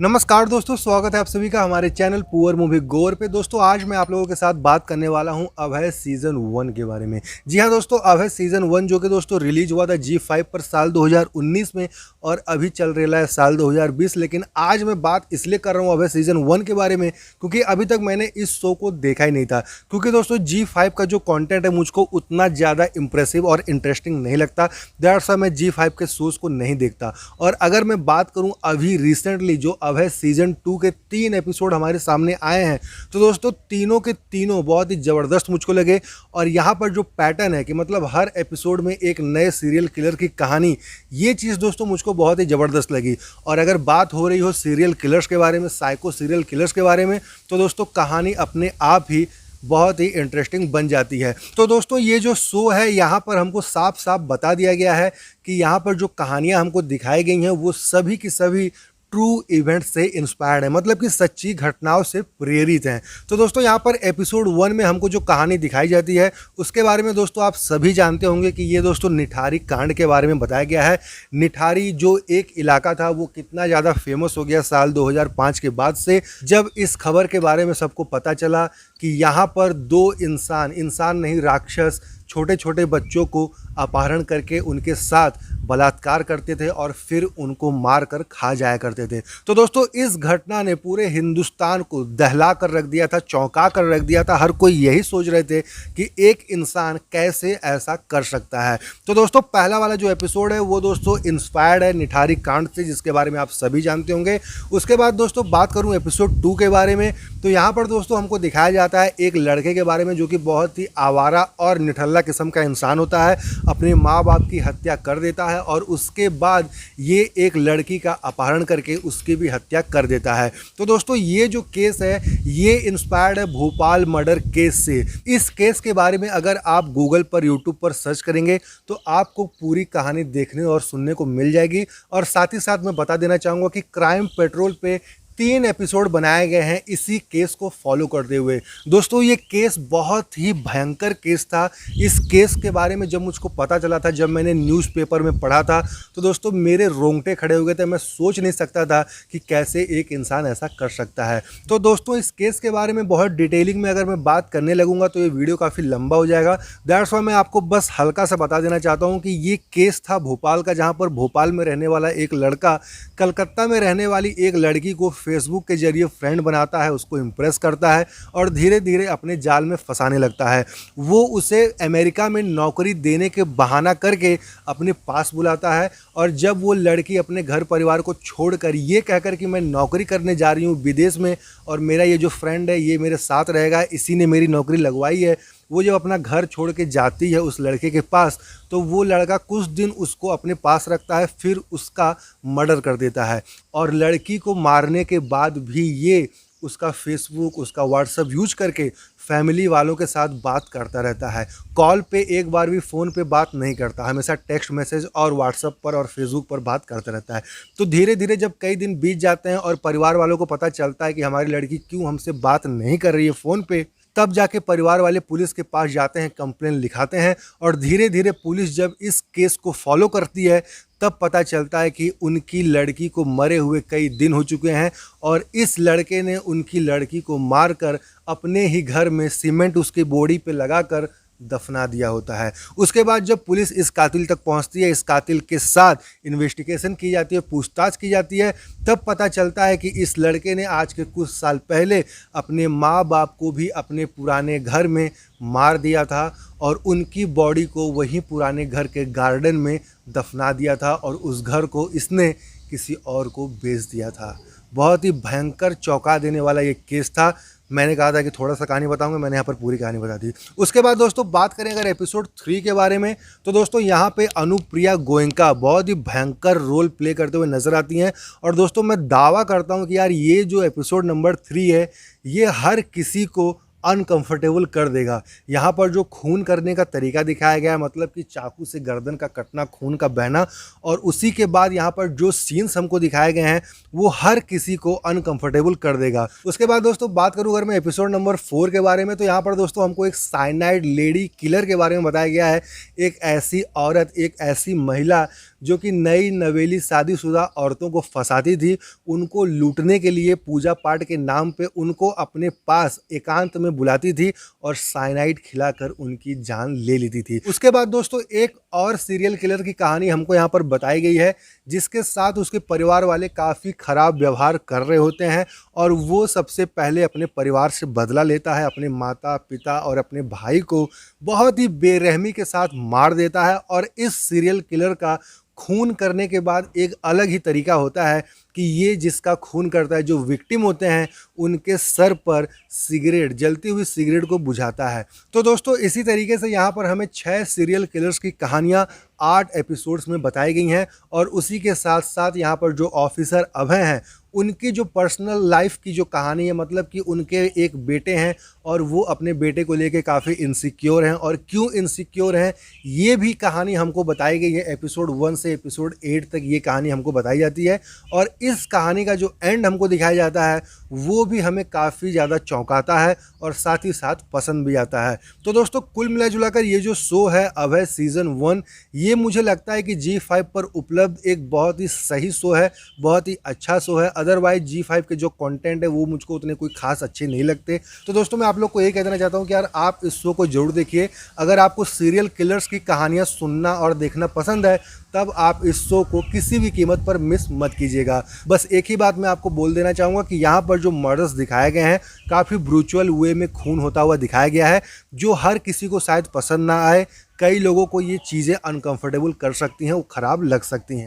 नमस्कार दोस्तों, स्वागत है आप सभी का हमारे चैनल पुअर मूवी गोर पे। दोस्तों आज मैं आप लोगों के साथ बात करने वाला हूं अभय सीज़न 1 के बारे में। जी हां दोस्तों, अभय सीज़न 1 जो कि दोस्तों रिलीज हुआ था जी5 पर साल 2019 में और अभी चल रहा है साल 2020। लेकिन आज मैं बात इसलिए कर रहा हूं अभय सीज़न 1 के बारे में क्योंकि अभी तक मैंने इस शो को देखा ही नहीं था। क्योंकि दोस्तों जी5 का जो कॉन्टेंट है मुझको उतना ज़्यादा इंप्रेसिव और इंटरेस्टिंग नहीं लगता। दैट्स व्हाई मैं जी5 के शोज़ को नहीं देखता। और अगर मैं बात करूँ अभी रिसेंटली जो अभय सीजन 2 के 3 एपिसोड हमारे सामने आए हैं, तो दोस्तों तीनों के तीनों बहुत ही ज़बरदस्त मुझको लगे। और यहाँ पर जो पैटर्न है कि मतलब हर एपिसोड में एक नए सीरियल किलर की कहानी, ये चीज़ दोस्तों मुझको बहुत ही ज़बरदस्त लगी। और अगर बात हो रही हो सीरियल किलर्स के बारे में, साइको सीरियल किलर्स के बारे में, तो दोस्तों कहानी अपने आप ही बहुत ही इंटरेस्टिंग बन जाती है। तो दोस्तों ये जो शो है यहाँ पर हमको साफ साफ बता दिया गया है कि यहाँ पर जो कहानियाँ हमको दिखाई गई हैं वो सभी की सभी ट्रू इवेंट से इंस्पायर्ड है, मतलब कि सच्ची घटनाओं से प्रेरित हैं। तो दोस्तों यहाँ पर एपिसोड 1 में हमको जो कहानी दिखाई जाती है उसके बारे में दोस्तों आप सभी जानते होंगे कि ये दोस्तों निठारी कांड के बारे में बताया गया है। निठारी जो एक इलाका था वो कितना ज़्यादा फेमस हो गया साल 2005 के बाद से, जब इस खबर के बारे में सबको पता चला कि यहाँ पर दो इंसान नहीं राक्षस छोटे छोटे बच्चों को अपहरण करके उनके साथ बलात्कार करते थे और फिर उनको मार कर खा जाया करते थे। तो दोस्तों इस घटना ने पूरे हिंदुस्तान को दहला कर रख दिया था, चौंका कर रख दिया था। हर कोई यही सोच रहे थे कि एक इंसान कैसे ऐसा कर सकता है। तो दोस्तों पहला वाला जो एपिसोड है वो दोस्तों इंस्पायर्ड है निठारी कांड से, जिसके बारे में आप सभी जानते होंगे। उसके बाद दोस्तों बात करूँ एपिसोड 2 के बारे में, तो यहाँ पर दोस्तों हमको दिखाया जाता है एक लड़के के बारे में जो कि बहुत ही आवारा और निठल्ला किस्म का इंसान होता है, अपने माँ बाप की हत्या कर देता है और उसके बाद ये एक लड़की का अपहरण करके उसकी भी हत्या कर देता है। तो दोस्तों ये जो केस है ये इंस्पायर्ड है भोपाल मर्डर केस से। इस केस के बारे में अगर आप गूगल पर, यूट्यूब पर सर्च करेंगे तो आपको पूरी कहानी देखने और सुनने को मिल जाएगी। और साथ ही साथ मैं बता देना चाहूँगा कि क्राइम पेट्रोल पे 3 एपिसोड बनाए गए हैं इसी केस को फॉलो करते हुए। दोस्तों ये केस बहुत ही भयंकर केस था। इस केस के बारे में जब मुझको पता चला था, जब मैंने न्यूज़पेपर में पढ़ा था, तो दोस्तों मेरे रोंगटे खड़े हो गए थे। मैं सोच नहीं सकता था कि कैसे एक इंसान ऐसा कर सकता है। तो दोस्तों इस केस के बारे में बहुत डिटेलिंग में अगर मैं बात करने लगूंगा तो ये वीडियो काफ़ी लंबा हो जाएगा। दैट्स व्हाई मैं आपको बस हल्का सा बता देना चाहता हूँ कि ये केस था भोपाल का, जहाँ पर भोपाल में रहने वाला एक लड़का कलकत्ता में रहने वाली एक लड़की को फेसबुक के जरिए फ्रेंड बनाता है, उसको इम्प्रेस करता है और धीरे धीरे अपने जाल में फंसाने लगता है। वो उसे अमेरिका में नौकरी देने के बहाना करके अपने पास बुलाता है और जब वो लड़की अपने घर परिवार को छोड़कर ये कहकर कि मैं नौकरी करने जा रही हूँ विदेश में और मेरा ये जो फ्रेंड है ये मेरे साथ रहेगा, इसी ने मेरी नौकरी लगवाई है, वो जब अपना घर छोड़ के जाती है उस लड़के के पास, तो वो लड़का कुछ दिन उसको अपने पास रखता है, फिर उसका मर्डर कर देता है। और लड़की को मारने के बाद भी ये उसका फेसबुक, उसका व्हाट्सएप यूज करके फैमिली वालों के साथ बात करता रहता है। कॉल पे एक बार भी फ़ोन पे बात नहीं करता, हमेशा टेक्स्ट मैसेज और व्हाट्सएप पर और फेसबुक पर बात करता रहता है। तो धीरे धीरे जब कई दिन बीत जाते हैं और परिवार वालों को पता चलता है कि हमारी लड़की क्यों हमसे बात नहीं कर रही है फ़ोन पे, तब जाके परिवार वाले पुलिस के पास जाते हैं, कंप्लेन लिखाते हैं। और धीरे धीरे पुलिस जब इस केस को फॉलो करती है तब पता चलता है कि उनकी लड़की को मरे हुए कई दिन हो चुके हैं और इस लड़के ने उनकी लड़की को मारकर अपने ही घर में सीमेंट उसकी बॉडी पे लगाकर दफना दिया होता है। उसके बाद जब पुलिस इस कातिल तक पहुंचती है, इस कातिल के साथ इन्वेस्टिगेशन की जाती है, पूछताछ की जाती है, तब पता चलता है कि इस लड़के ने आज के कुछ साल पहले अपने माँ बाप को भी अपने पुराने घर में मार दिया था और उनकी बॉडी को वहीं पुराने घर के गार्डन में दफना दिया था और उस घर को इसने किसी और को बेच दिया था। बहुत ही भयंकर चौंका देने वाला ये केस था। मैंने कहा था कि थोड़ा सा कहानी बताऊंगा, मैंने यहाँ पर पूरी कहानी बता दी। उसके बाद दोस्तों बात करें अगर एपिसोड 3 के बारे में, तो दोस्तों यहाँ पे अनुप्रिया गोयनका बहुत ही भयंकर रोल प्ले करते हुए नजर आती हैं। और दोस्तों मैं दावा करता हूँ कि यार ये जो एपिसोड नंबर 3 है ये हर किसी को अनकंफर्टेबल कर देगा। यहाँ पर जो खून करने का तरीका दिखाया गया है, मतलब कि चाकू से गर्दन का कटना, खून का बहना, और उसी के बाद यहाँ पर जो सीन्स हमको दिखाए गए हैं वो हर किसी को अनकंफर्टेबल कर देगा। उसके बाद दोस्तों बात करूँ अगर मैं एपिसोड नंबर 4 के बारे में, तो यहाँ पर दोस्तों हमको एक साइनाइड लेडी किलर के बारे में बताया गया है। एक ऐसी औरत, एक ऐसी महिला जो कि नई नवेली शादीशुदा औरतों को फंसाती थी, उनको लूटने के लिए पूजा पाठ के नाम पे उनको अपने पास एकांत में बुलाती थी और साइनाइड खिलाकर उनकी जान ले लेती थी। उसके बाद दोस्तों एक और सीरियल किलर की कहानी हमको यहाँ पर बताई गई है, जिसके साथ उसके परिवार वाले काफ़ी खराब व्यवहार कर रहे होते हैं और वो सबसे पहले अपने परिवार से बदला लेता है, अपने माता पिता और अपने भाई को बहुत ही बेरहमी के साथ मार देता है। और इस सीरियल किलर का खून करने के बाद एक अलग ही तरीका होता है कि ये जिसका खून करता है, जो विक्टिम होते हैं, उनके सर पर सिगरेट, जलती हुई सिगरेट को बुझाता है। तो दोस्तों इसी तरीके से यहाँ पर हमें 6 सीरियल किलर्स की कहानियाँ 8 एपिसोड्स में बताई गई हैं और उसी के साथ साथ यहाँ पर जो ऑफिसर अभय हैं उनकी जो पर्सनल लाइफ की जो कहानी है, मतलब कि उनके एक बेटे हैं और वो अपने बेटे को लेके काफ़ी इनसिक्योर हैं, और क्यों इनसिक्योर हैं ये भी कहानी हमको बताई गई है। एपिसोड 1 से एपिसोड 8 तक ये कहानी हमको बताई जाती है और इस कहानी का जो एंड हमको दिखाया जाता है वो भी हमें काफ़ी ज़्यादा चौंकाता है और साथ ही साथ पसंद भी आता है। तो दोस्तों कुल मिला जुलाकर ये जो शो है अभय सीज़न 1, ये मुझे लगता है कि G5 पर उपलब्ध एक बहुत ही सही शो है, बहुत ही अच्छा शो है। अदरवाइज G5 के जो कंटेंट है वो मुझको उतने कोई खास अच्छे नहीं लगते। तो दोस्तों मैं आप लोग को ये कह देना चाहता हूँ कि यार आप इस शो को जरूर देखिए। अगर आपको सीरियल किलर्स की कहानियाँ सुनना और देखना पसंद है तब आप इस शो को किसी भी कीमत पर मिस मत कीजिएगा। बस एक ही बात मैं आपको बोल देना चाहूँगा कि यहाँ पर जो मर्डर्स दिखाए गए हैं काफ़ी ब्रूचुअल वे में खून होता हुआ दिखाया गया है, जो हर किसी को शायद पसंद ना आए। कई लोगों को ये चीज़ें अनकंफर्टेबल कर सकती हैं, वो ख़राब लग सकती हैं।